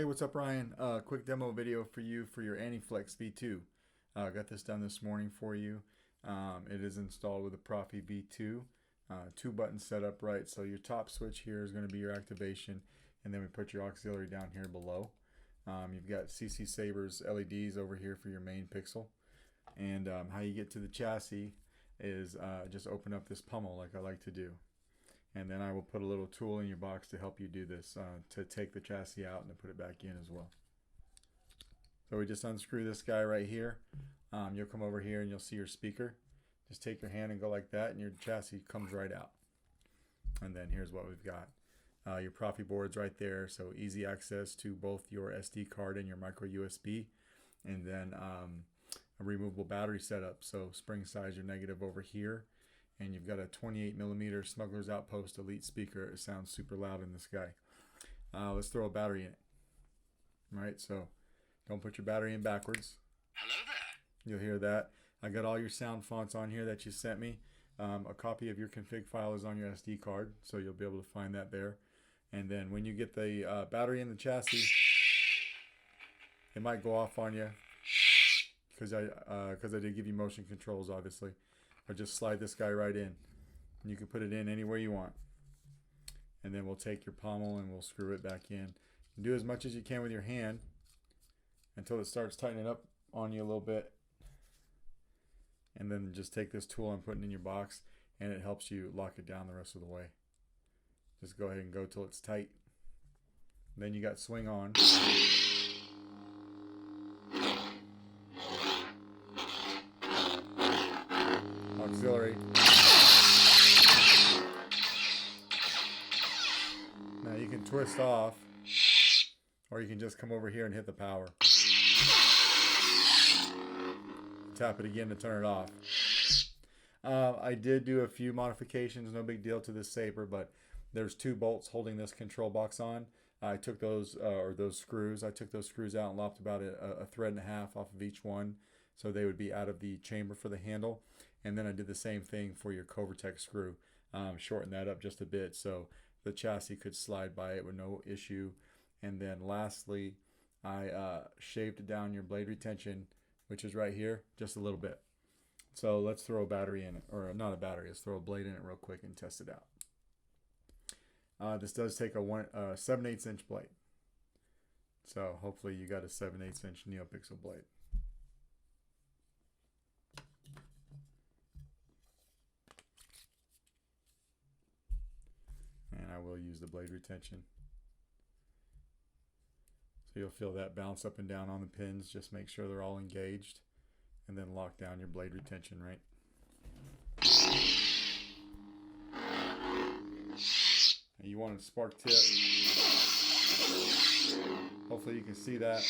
Hey, what's up, Ryan? Quick demo video for you for your Anti-Flex V2. Got this done this morning for you. It is installed with a Proffie V2. Two buttons set up right. So your top switch here is going to be your activation, and then we put your auxiliary down here below. You've got CCSabers LEDs over here for your main pixel. And how you get to the chassis is just open up this pummel like I like to do. And then I will put a little tool in your box to help you do this, to take the chassis out and to put it back in as well. So we just unscrew this guy right here. You'll come over here and you'll see your speaker. Just take your hand and go like that and your chassis comes right out. And then here's what we've got. Your Proffie board's right there, so easy access to both your SD card and your micro USB. And then a removable battery setup, so spring size your negative over here. And you've got a 28mm Smuggler's Outpost Elite speaker. It sounds super loud in this guy. Let's throw a battery in it. All right, so don't put your battery in backwards. Hello there. You'll hear that. I got all your sound fonts on here that you sent me. A copy of your config file is on your SD card, so you'll be able to find that there. And then when you get the battery in the chassis, it might go off on you because I did give you motion controls, obviously. Or just slide this guy right in. And you can put it in anywhere you want. And then we'll take your pommel and we'll screw it back in. And do as much as you can with your hand until it starts tightening up on you a little bit. And then just take this tool and put it in your box, and it helps you lock it down the rest of the way. Just go ahead and go till it's tight. And then you got swing on. Auxiliary. Now you can twist off, or you can just come over here and hit the power. Tap it again to turn it off. I did do a few modifications, no big deal to this saber, but there's two bolts holding this control box on. I took those, those screws, I took those screws out and lopped about a thread and a half off of each one, so they would be out of the chamber for the handle. And then I did the same thing for your Covertech screw. Shortened that up just a bit so the chassis could slide by it with no issue. And then lastly, I shaved down your blade retention, which is right here, just a little bit. So let's throw a battery in it, or not a battery, let's throw a blade in it real quick and test it out. This does take a 7/8 inch blade. So hopefully you got a 7/8 inch Neopixel blade. And I will use the blade retention. So you'll feel that bounce up and down on the pins. Just make sure they're all engaged, and then lock down your blade retention, right? And you want a spark tip. Hopefully you can see that.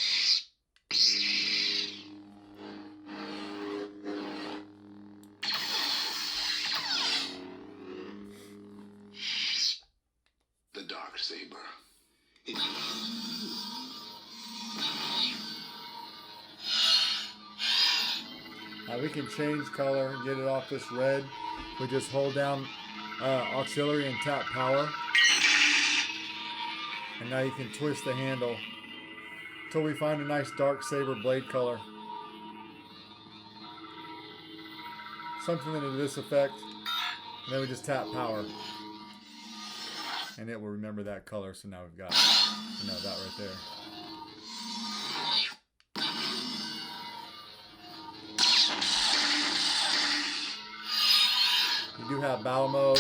The dark saber. We can change color and get it off this red. We just hold down auxiliary and tap power. And now you can twist the handle until we find a nice dark saber blade color. Something to this effect. And then we just tap power. And it will remember that color, so now we've got that right there. You do have battle mode.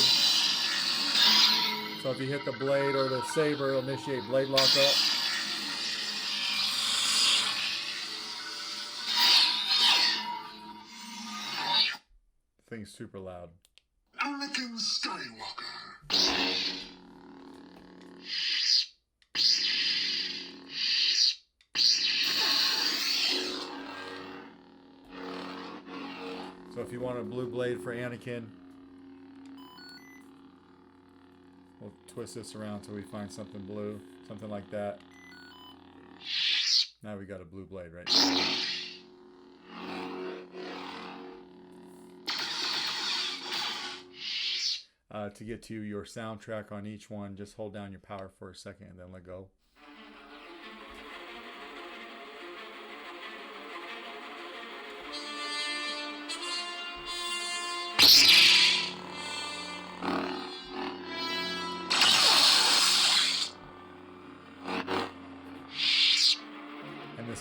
So if you hit the blade or the saber, it'll initiate blade lockup. The thing's super loud. Anakin Skywalker. So if you want a blue blade for Anakin, we'll twist this around until we find something blue, something like that. Now we got a blue blade right now. To get to your soundtrack on each one, just hold down your power for a second and then let go.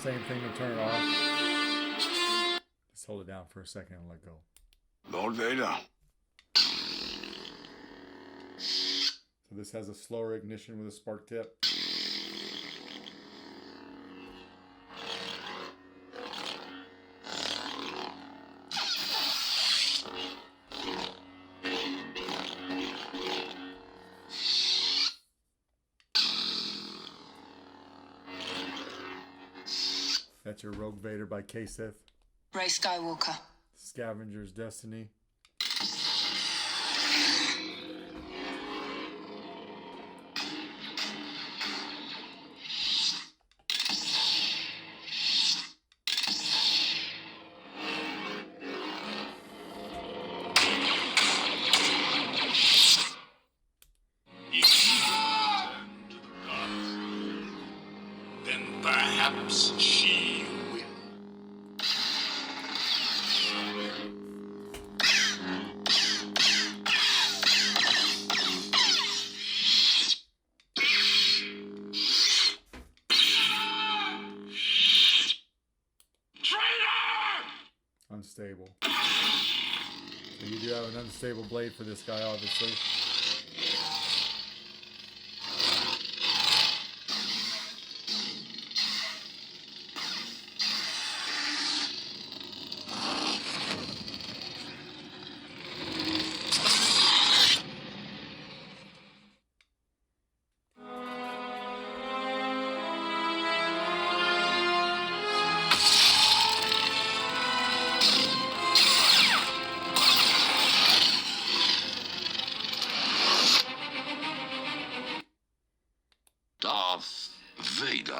same thing to turn it off. Just hold it down for a second and let go. Lord Vader. So this has a slower ignition with a spark tip. That's your Rogue Vader by K-Sith. Rey Skywalker. Scavenger's Destiny. Then perhaps she will. Unstable. So you do have an unstable blade for this guy, obviously. Darth Vader.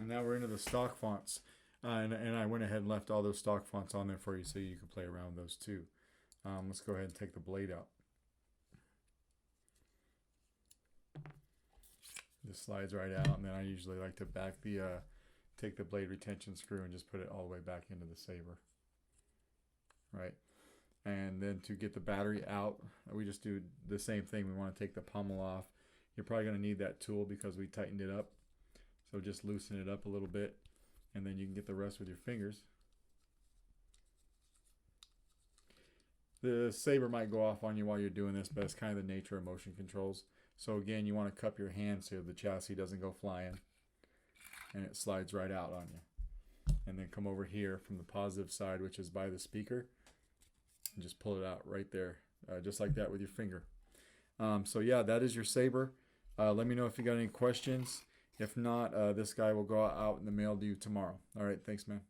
And now we're into the stock fonts. And I went ahead and left all those stock fonts on there for you so you can play around with those too. Let's go ahead and take the blade out. This slides right out, and then I usually like to take the blade retention screw and just put it all the way back into the saber. Right. And then to get the battery out, we just do the same thing. We want to take the pommel off. You're probably going to need that tool because we tightened it up. So just loosen it up a little bit, and then you can get the rest with your fingers. The saber might go off on you while you're doing this, but it's kind of the nature of motion controls. So again, you want to cup your hand so the chassis doesn't go flying, and it slides right out on you. And then come over here from the positive side, which is by the speaker, and just pull it out right there, just like that with your finger. So yeah, that is your saber. Let me know if you got any questions. If not, this guy will go out in the mail to you tomorrow. All right, thanks, man.